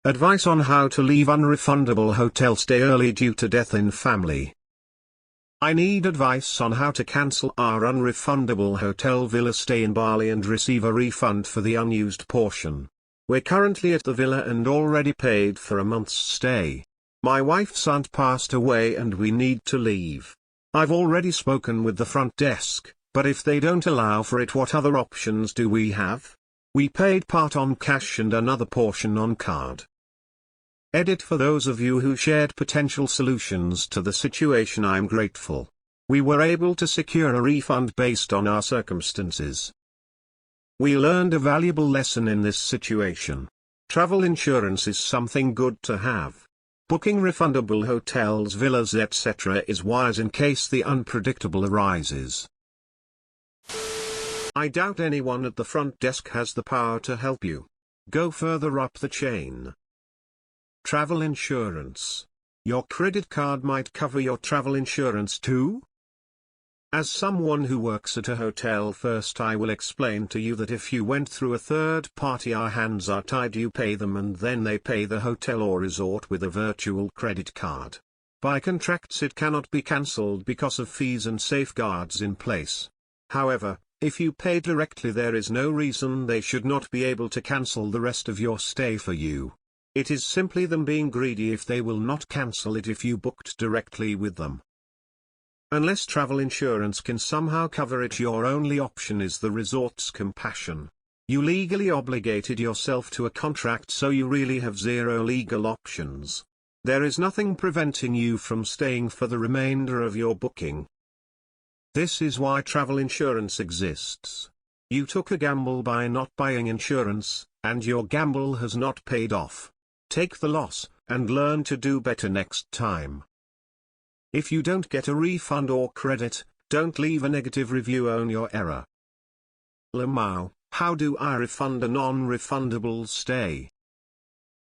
Advice on how to leave unrefundable hotel stay early due to death in family. I need advice on how to cancel our unrefundable hotel villa stay in Bali and receive a refund for the unused portion. We're currently at the villa and already paid for a month's stay. My wife's aunt passed away and we need to leave. I've already spoken with the front desk, but if they don't allow for it, what other options do we have? We paid part on cash and another portion on card. Edit: for those of you who shared potential solutions to the situation, I'm grateful. We were able to secure a refund based on our circumstances. We learned a valuable lesson in this situation. Travel insurance is something good to have. Booking refundable hotels, villas, etc. is wise in case the unpredictable arises. I doubt anyone at the front desk has the power to help you. Go further up the chain. Travel insurance. Your credit card might cover your travel insurance too? As someone who works at a hotel, first I will explain to you that if you went through a third party, our hands are tied. You pay them and then they pay the hotel or resort with a virtual credit card. By contracts it cannot be cancelled because of fees and safeguards in place. However, if you pay directly, there is no reason they should not be able to cancel the rest of your stay for you. It is simply them being greedy if they will not cancel it if you booked directly with them. Unless travel insurance can somehow cover it, your only option is the resort's compassion. You legally obligated yourself to a contract, so you really have zero legal options. There is nothing preventing you from staying for the remainder of your booking. This is why travel insurance exists. You took a gamble by not buying insurance, and your gamble has not paid off. Take the loss, and learn to do better next time. If you don't get a refund or credit, don't leave a negative review, own your error. Lamau, how do I refund a non-refundable stay?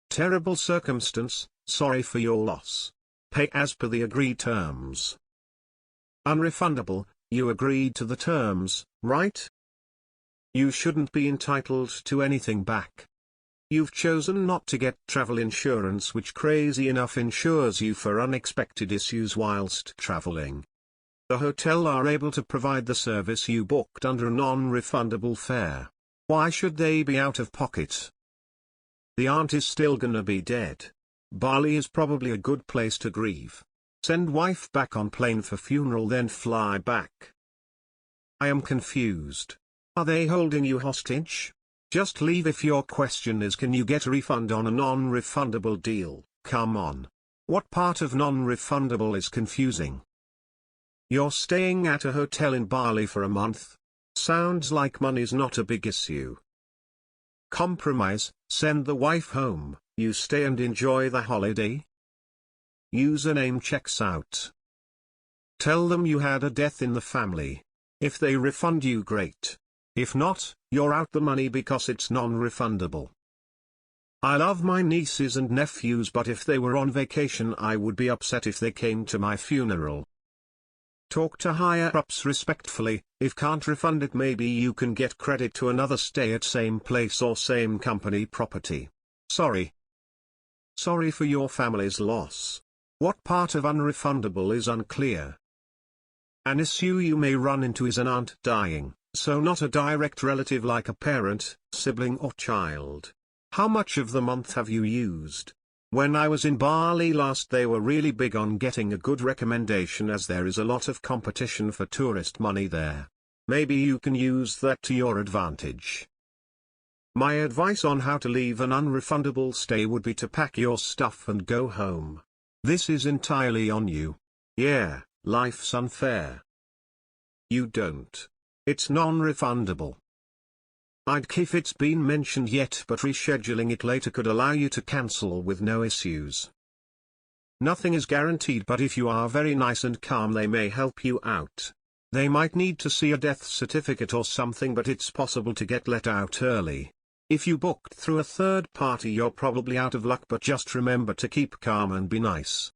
Terrible circumstance, sorry for your loss. Pay as per the agreed terms. Unrefundable, you agreed to the terms, right? You shouldn't be entitled to anything back. You've chosen not to get travel insurance, which crazy enough insures you for unexpected issues whilst traveling. The hotel are able to provide the service you booked under a non-refundable fare. Why should they be out of pocket? The aunt is still gonna be dead. Bali is probably a good place to grieve. Send wife back on plane for funeral, then fly back. I am confused. Are they holding you hostage? Just leave if your question is, can you get a refund on a non-refundable deal? Come on. What part of non-refundable is confusing? You're staying at a hotel in Bali for a month. Sounds like money's not a big issue. Compromise, send the wife home, you stay and enjoy the holiday. Username checks out. Tell them you had a death in the family. If they refund you, great. If not, you're out the money because it's non-refundable. I love my nieces and nephews, but if they were on vacation I would be upset if they came to my funeral. Talk to higher-ups respectfully. If can't refund it, maybe you can get credit to another stay at same place or same company property. Sorry. Sorry for your family's loss. What part of unrefundable is unclear? An issue you may run into is an aunt dying, so not a direct relative like a parent, sibling or child. How much of the month have you used? When I was in Bali last, they were really big on getting a good recommendation, as there is a lot of competition for tourist money there. Maybe you can use that to your advantage. My advice on how to leave an unrefundable stay would be to pack your stuff and go home. This is entirely on you. Yeah, life's unfair. You don't. It's non-refundable. I'd if it's been mentioned yet, but rescheduling it later could allow you to cancel with no issues. Nothing is guaranteed, but if you are very nice and calm they may help you out. They might need to see a death certificate or something, but it's possible to get let out early. If you booked through a third party you're probably out of luck, but just remember to keep calm and be nice.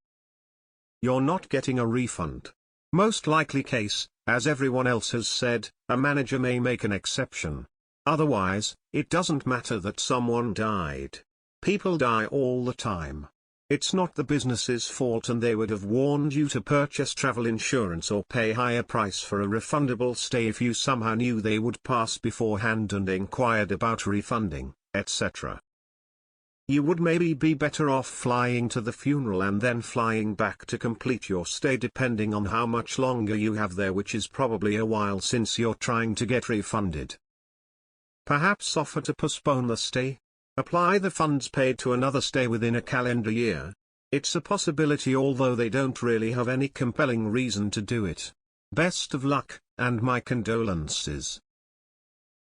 You're not getting a refund. Most likely case, as everyone else has said, a manager may make an exception. Otherwise, it doesn't matter that someone died. People die all the time. It's not the business's fault, and they would have warned you to purchase travel insurance or pay higher price for a refundable stay if you somehow knew they would pass beforehand and inquired about refunding, etc. You would maybe be better off flying to the funeral and then flying back to complete your stay, depending on how much longer you have there, which is probably a while since you're trying to get refunded. Perhaps offer to postpone the stay. Apply the funds paid to another stay within a calendar year. It's a possibility, although they don't really have any compelling reason to do it. Best of luck, and my condolences.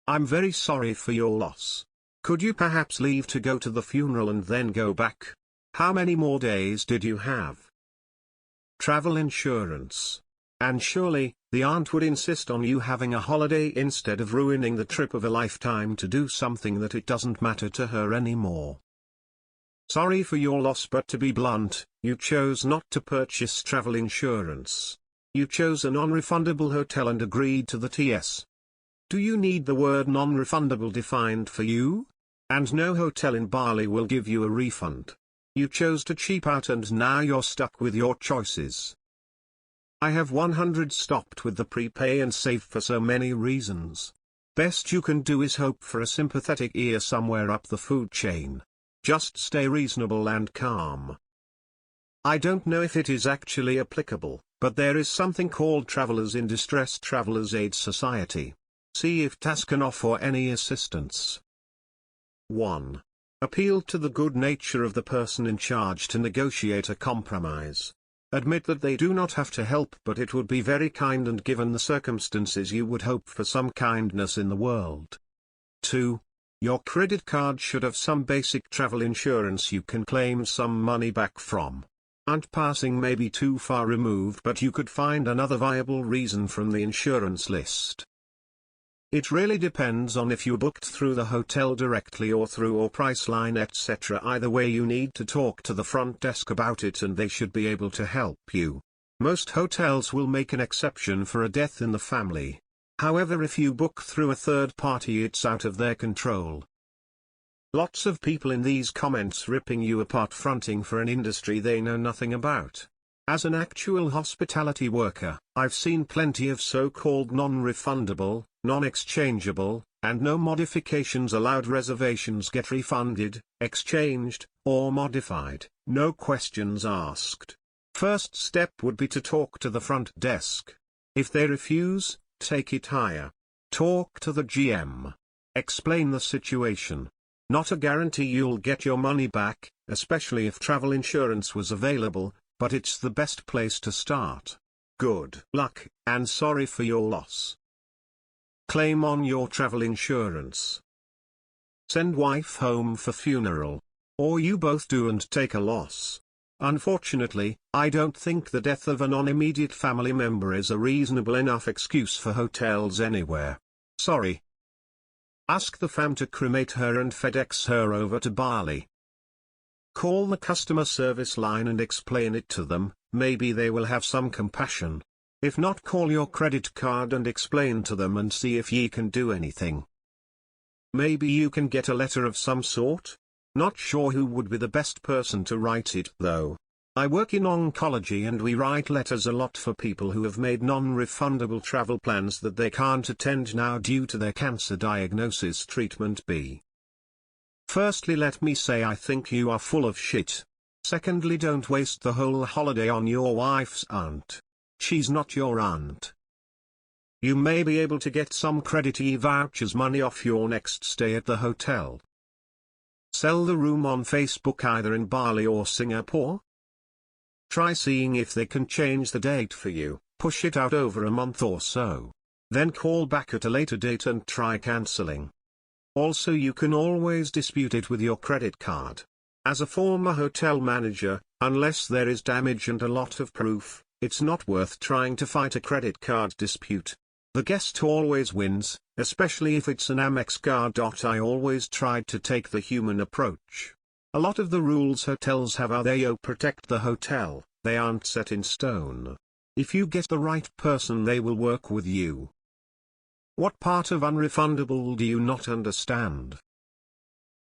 I'm very sorry for your loss. Could you perhaps leave to go to the funeral and then go back? How many more days did you have? Travel insurance. And surely, the aunt would insist on you having a holiday instead of ruining the trip of a lifetime to do something that it doesn't matter to her anymore. Sorry for your loss, but to be blunt, you chose not to purchase travel insurance. You chose a non-refundable hotel and agreed to the TS. Do you need the word non-refundable defined for you? And no hotel in Bali will give you a refund. You chose to cheap out, and now you're stuck with your choices. I have 100 stopped with the prepay and save for so many reasons. Best you can do is hope for a sympathetic ear somewhere up the food chain. Just stay reasonable and calm. I don't know if it is actually applicable, but there is something called Travelers in Distress Travelers Aid Society. See if TAS can offer any assistance. 1. Appeal to the good nature of the person in charge to negotiate a compromise. Admit that they do not have to help, but it would be very kind, and given the circumstances you would hope for some kindness in the world. 2. Your credit card should have some basic travel insurance you can claim some money back from. Aunt passing may be too far removed, but you could find another viable reason from the insurance list. It really depends on if you booked through the hotel directly or through our Priceline, etc. Either way, you need to talk to the front desk about it, and they should be able to help you. Most hotels will make an exception for a death in the family. However, if you book through a third party, it's out of their control. Lots of people in these comments ripping you apart, fronting for an industry they know nothing about. As an actual hospitality worker, I've seen plenty of so-called non-refundable, non-exchangeable, and no modifications allowed reservations get refunded, exchanged, or modified, no questions asked. First step would be to talk to the front desk. If they refuse, take it higher. Talk to the GM. Explain the situation. Not a guarantee you'll get your money back, especially if travel insurance was available, but it's the best place to start. Good luck, and sorry for your loss. Claim on your travel insurance. Send wife home for funeral. Or you both do and take a loss. Unfortunately, I don't think the death of a non-immediate family member is a reasonable enough excuse for hotels anywhere. Sorry. Ask the fam to cremate her and FedEx her over to Bali. Call the customer service line and explain it to them, maybe they will have some compassion. If not, call your credit card and explain to them and see if ye can do anything. Maybe you can get a letter of some sort? Not sure who would be the best person to write it though. I work in oncology and we write letters a lot for people who have made non-refundable travel plans that they can't attend now due to their cancer diagnosis treatment B. Firstly, let me say I think you are full of shit. Secondly, don't waste the whole holiday on your wife's aunt. She's not your aunt. You may be able to get some credit vouchers money off your next stay at the hotel. Sell the room on Facebook either in Bali or Singapore. Try seeing if they can change the date for you, push it out over a month or so. Then call back at a later date and try cancelling. Also, you can always dispute it with your credit card. As a former hotel manager, unless there is damage and a lot of proof, it's not worth trying to fight a credit card dispute. The guest always wins, especially if it's an Amex card. I always tried to take the human approach. A lot of the rules hotels have are they protect the hotel, they aren't set in stone. If you get the right person, they will work with you. What part of unrefundable do you not understand?